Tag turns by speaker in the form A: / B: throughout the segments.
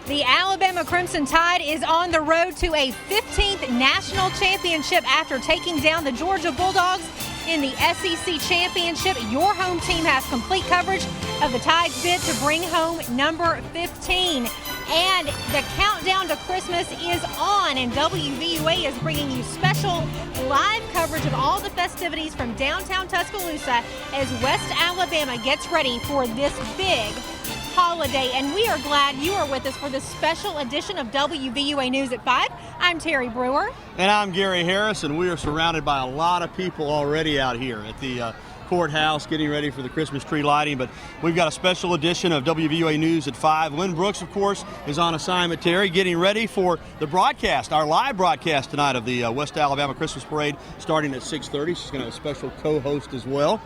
A: The Alabama Crimson Tide is on the road to a 15th national championship after taking down the Georgia Bulldogs in the SEC Championship. Your home team has complete coverage of the Tide's bid to bring home number 15. And the countdown to Christmas is on, and WVUA is bringing you special live coverage of all the festivities from downtown Tuscaloosa as West Alabama gets ready for this big holiday. And we are glad you are with us for this special edition of WVUA News at 5. I'm Terri Brewer.
B: And I'm Gary Harris, and we are surrounded by a lot of people already out here at the courthouse getting ready for the Christmas tree lighting. But we've got a special edition of WVUA News at 5. Lynn Brooks, of course, is on assignment, Terry, getting ready for the broadcast, our live broadcast tonight of the West Alabama Christmas Parade starting at 6:30. She's going to have a special co-host as well.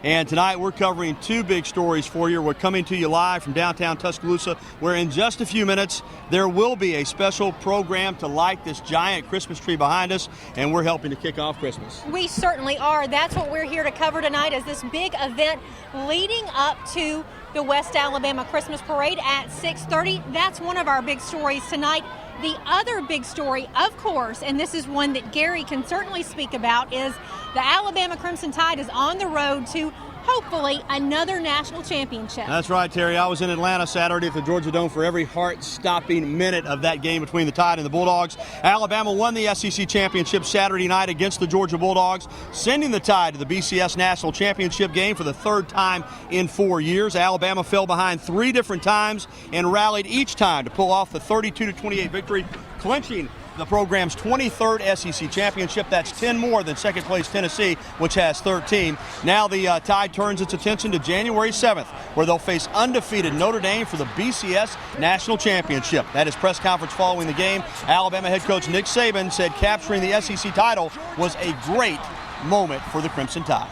B: And tonight we're covering two big stories for you. We're coming to you live from downtown Tuscaloosa, where in just a few minutes there will be a special program to light this giant Christmas tree behind us, and we're helping to kick off Christmas.
A: We certainly are. That's what we're here to cover tonight, is this big event leading up to the West Alabama Christmas Parade at 6:30. That's one of our big stories tonight. The other big story, of course, and this is one that Gary can certainly speak about, is the Alabama Crimson Tide is on the road to hopefully another national championship.
B: That's right, Terry. I was in Atlanta Saturday at the Georgia Dome for every heart-stopping minute of that game between the Tide and the Bulldogs. Alabama won the SEC championship Saturday night against the Georgia Bulldogs, sending the Tide to the BCS national championship game for the third time in 4 years. Alabama fell behind 3 different times and rallied each time to pull off the 32-28 victory, clinching the program's 23rd SEC championship. That's 10 more than second-place Tennessee, which has 13. Now the Tide turns its attention to January 7th, where they'll face undefeated Notre Dame for the BCS National Championship. At his press conference following the game, Alabama head coach Nick Saban said capturing the SEC title was a great moment for the Crimson Tide.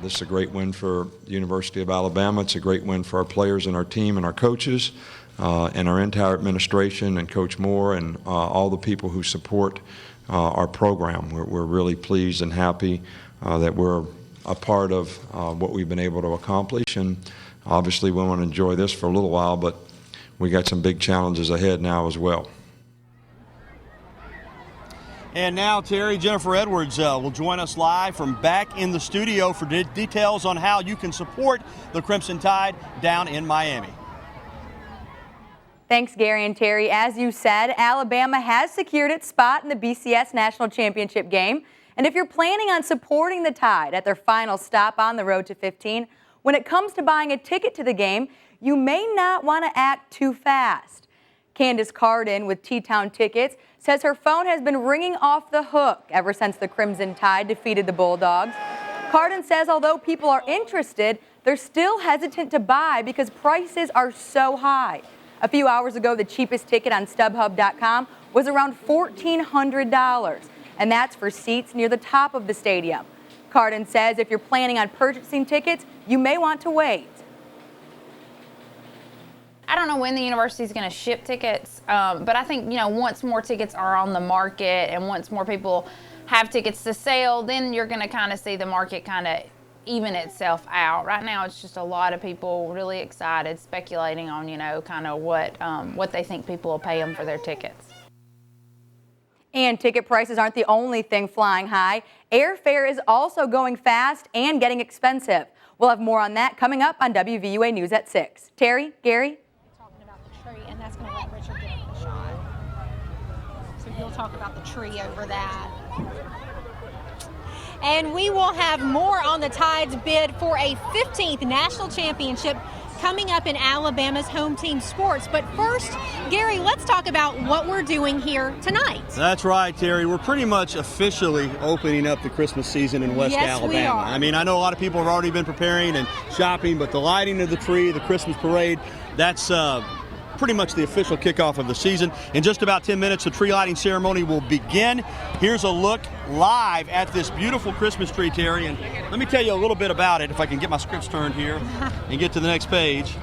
C: This is a great win for the University of Alabama. It's a great win for our players and our team and our coaches. And our entire administration and Coach Moore and all the people who support our program. We're really pleased and happy that we're a part of what we've been able to accomplish. And obviously we want to enjoy this for a little while, but we got some big challenges ahead now as well.
B: And now, Terry, Jennifer Edwards will join us live from back in the studio for details on how you can support the Crimson Tide down in Miami.
D: Thanks, Gary and Terry. As you said, Alabama has secured its spot in the BCS National Championship game. And if you're planning on supporting the Tide at their final stop on the road to 15, when it comes to buying a ticket to the game, you may not want to act too fast. Candace Carden with T-Town Tickets says her phone has been ringing off the hook ever since the Crimson Tide defeated the Bulldogs. Carden says although people are interested, they're still hesitant to buy because prices are so high. A few hours ago, the cheapest ticket on StubHub.com was around $1,400, and that's for seats near the top of the stadium. Carden says if you're planning on purchasing tickets, you may want to wait.
E: I don't know when the university is going to ship tickets, but I think, once more tickets are on the market and once more people have tickets to sell, then you're going to kind of see the market kind of even itself out. Right now, it's just a lot of people really excited, speculating on, kind of what they think people will pay them for their tickets.
D: And ticket prices aren't the only thing flying high. Airfare is also going fast and getting expensive. We'll have more on that coming up on WVUA News at 6. Terry, Gary?
A: Talking about the tree, and that's going to let Richard get the shot. So he'll talk about the tree over that. And we will have more on the Tide's bid for a 15th national championship coming up in Alabama's home team sports. But first, Gary, let's talk about what we're doing here tonight.
B: That's right, Terry. We're pretty much officially opening up the Christmas season in West Alabama.
A: We are.
B: I mean, I know a lot of people have already been preparing and shopping, but the lighting of the tree, the Christmas parade, that's pretty much the official kickoff of the season. In just about 10 minutes, the tree lighting ceremony will begin. Here's a look live at this beautiful Christmas tree, Terry. And let me tell you a little bit about it, if I can get my scripts turned here and get to the next page.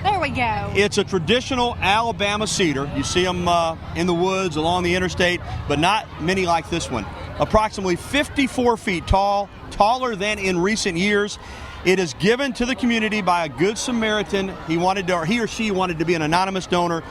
A: There we go.
B: It's a traditional Alabama cedar. You see them in the woods along the interstate, but not many like this one. Approximately 54 feet tall, taller than in recent years. It is given to the community by a good Samaritan. He or she wanted to be an anonymous donor.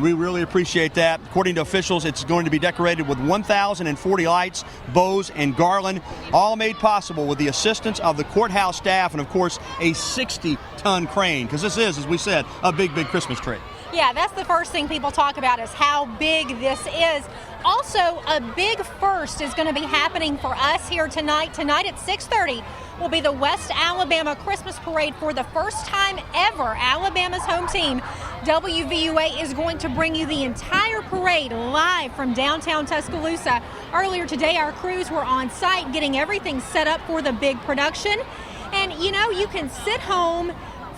B: We really appreciate that. According to officials, it's going to be decorated with 1,040 lights, bows, and garland, all made possible with the assistance of the courthouse staff and, of course, a 60-ton crane, because this is, as we said, a big, big Christmas tree.
A: Yeah, that's the first thing people talk about is how big this is. Also, a big first is going to be happening for us here tonight. Tonight at 6:30 will be the West Alabama Christmas Parade for the first time ever. Alabama's home team, WVUA, is going to bring you the entire parade live from downtown Tuscaloosa. Earlier today, our crews were on site getting everything set up for the big production. And, you know, you can sit home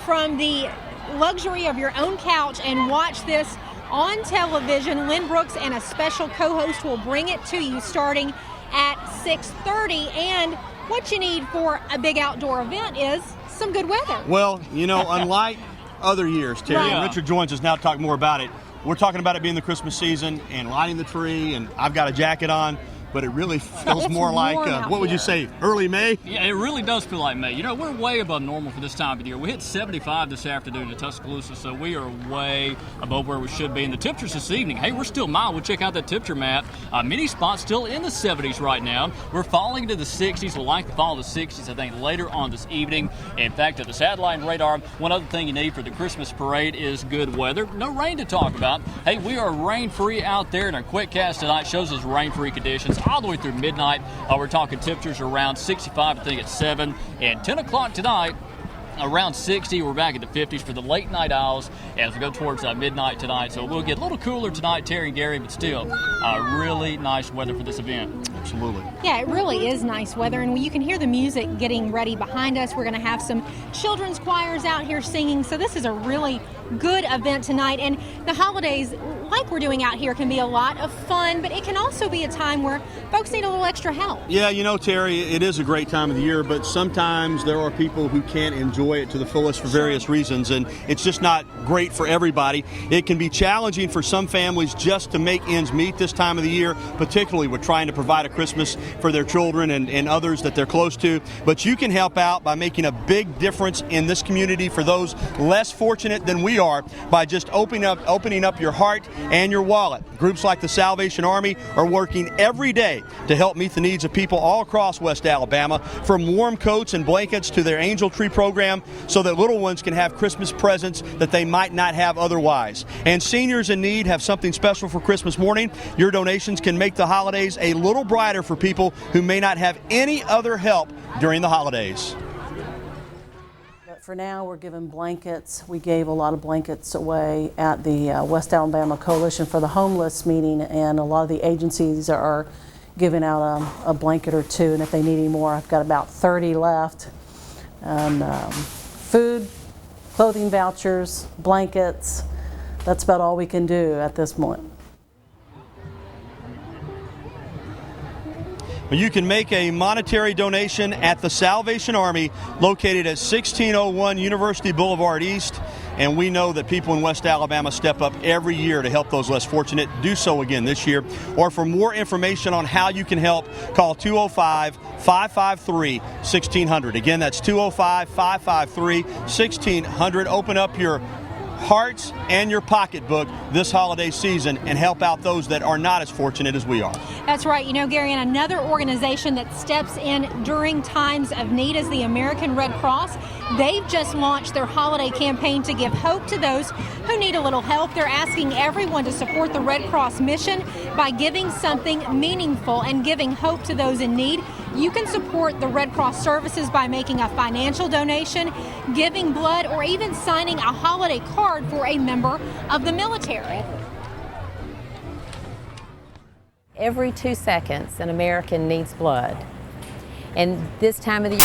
A: from the luxury of your own couch and watch this on television. Lynn Brooks and a special co-host will bring it to you starting at 6:30. And what you need for a big outdoor event is some good weather.
B: Well, you know, unlike other years, Terry,
A: Right.
B: and Richard joins us now to talk more about it. We're talking about it being the Christmas season and lighting the tree, and I've got a jacket on, but it really feels
A: It's
B: more like,
A: warm out
B: what would you
A: here.
B: say, early May?
F: Yeah, it really does feel like May. You know, we're way above normal for this time of year. We hit 75 this afternoon in Tuscaloosa, so we are way above where we should be. And the temperatures this evening, hey, we're still mild. We'll check out that temperature map. Many spots still in the 70s right now. We're falling into the 60s. We'll likely fall to the 60s, I think, later on this evening. In fact, at the satellite and radar, one other thing you need for the Christmas parade is good weather. No rain to talk about. Hey, we are rain-free out there, and our quick cast tonight shows us rain-free conditions all the way through midnight. We're talking temperatures around 65, I think, at 7. And 10 o'clock tonight, around 60. We're back at the 50s for the late night hours as we go towards midnight tonight. So we'll get a little cooler tonight, Terry and Gary, but still really nice weather for this event.
B: Absolutely.
A: Yeah, it really is nice weather, and you can hear the music getting ready behind us. We're going to have some children's choirs out here singing, so this is a really good event tonight. And the holidays, like we're doing out here, can be a lot of fun, but it can also be a time where folks need a little extra help.
B: Yeah, you know, Terry, it is a great time of the year, but sometimes there are people who can't enjoy it to the fullest for various reasons, and it's just not great for everybody. It can be challenging for some families just to make ends meet this time of the year, particularly with trying to provide a Christmas for their children and others that they're close to. But you can help out by making a big difference in this community for those less fortunate than we are by just opening up your heart and your wallet. Groups like the Salvation Army are working every day to help meet the needs of people all across West Alabama, from warm coats and blankets to their Angel Tree program, so that little ones can have Christmas presents that they might not have otherwise. And seniors in need have something special for Christmas morning. Your donations can make the holidays a little brighter for people who may not have any other help during the holidays.
G: For now, we're giving blankets. We gave a lot of blankets away at the West Alabama Coalition for the Homeless meeting, and a lot of the agencies are giving out a blanket or two, and if they need any more, I've got about 30 left. And food, clothing vouchers, blankets, that's about all we can do at this moment.
B: You can make a monetary donation at the Salvation Army, located at 1601 University Boulevard East. And we know that people in West Alabama step up every year to help those less fortunate. Do so again this year. Or for more information on how you can help, call 205-553-1600. Again, that's 205-553-1600. Open up your hearts and your pocketbook this holiday season and help out those that are not as fortunate as we are.
A: That's right. You know, Gary, and another organization that steps in during times of need is the American Red Cross. They've just launched their holiday campaign to give hope to those who need a little help. They're asking everyone to support the Red Cross mission by giving something meaningful and giving hope to those in need. You can support the Red Cross services by making a financial donation, giving blood, or even signing a holiday card for a member of the military.
H: Every 2 seconds, an American needs blood. And this time of the year,